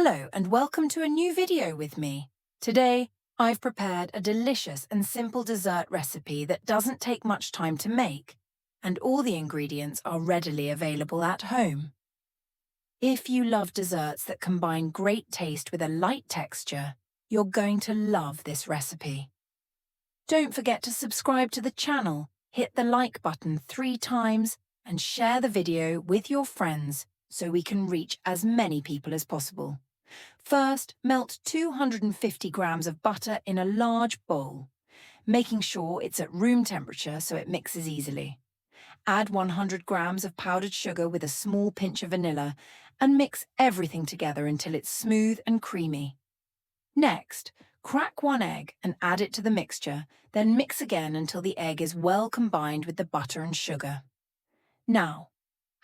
Hello and welcome to a new video with me. Today, I've prepared a delicious and simple dessert recipe that doesn't take much time to make, and all the ingredients are readily available at home. If you love desserts that combine great taste with a light texture, you're going to love this recipe. Don't forget to subscribe to the channel, hit the like button 3 times, and share the video with your friends so we can reach as many people as possible. First, melt 250 grams of butter in a large bowl, making sure it's at room temperature so it mixes easily. Add 100 grams of powdered sugar with a small pinch of vanilla and mix everything together until it's smooth and creamy. Next, crack 1 egg and add it to the mixture, then mix again until the egg is well combined with the butter and sugar. Now,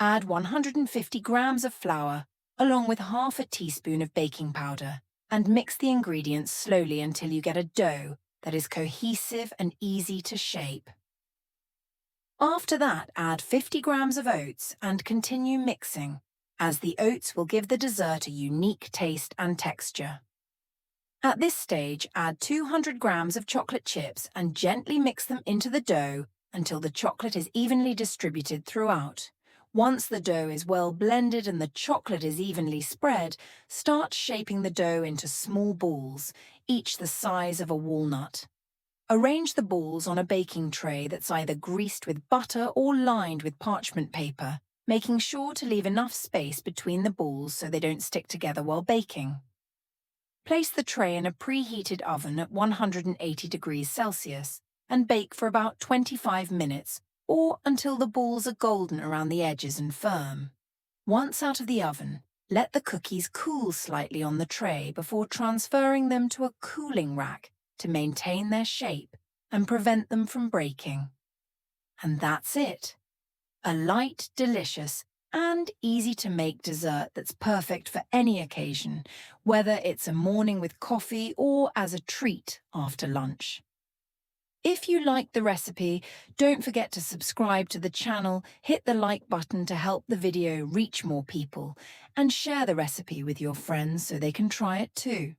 add 150 grams of flour, along with half a teaspoon of baking powder, and mix the ingredients slowly until you get a dough that is cohesive and easy to shape. After that, add 50 grams of oats and continue mixing, as the oats will give the dessert a unique taste and texture. At this stage, add 200 grams of chocolate chips and gently mix them into the dough until the chocolate is evenly distributed throughout. Once the dough is well blended and the chocolate is evenly spread, start shaping the dough into small balls, each the size of a walnut. Arrange the balls on a baking tray that's either greased with butter or lined with parchment paper, making sure to leave enough space between the balls so they don't stick together while baking. Place the tray in a preheated oven at 180 degrees Celsius and bake for about 25 minutes or until the balls are golden around the edges and firm. Once out of the oven, let the cookies cool slightly on the tray before transferring them to a cooling rack to maintain their shape and prevent them from breaking. And that's it. A light, delicious, and easy-to-make dessert that's perfect for any occasion, whether it's a morning with coffee or as a treat after lunch. If you liked the recipe, don't forget to subscribe to the channel, hit the like button to help the video reach more people, and share the recipe with your friends so they can try it too.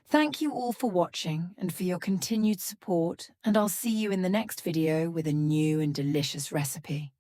Thank you all for watching and for your continued support, and I'll see you in the next video with a new and delicious recipe.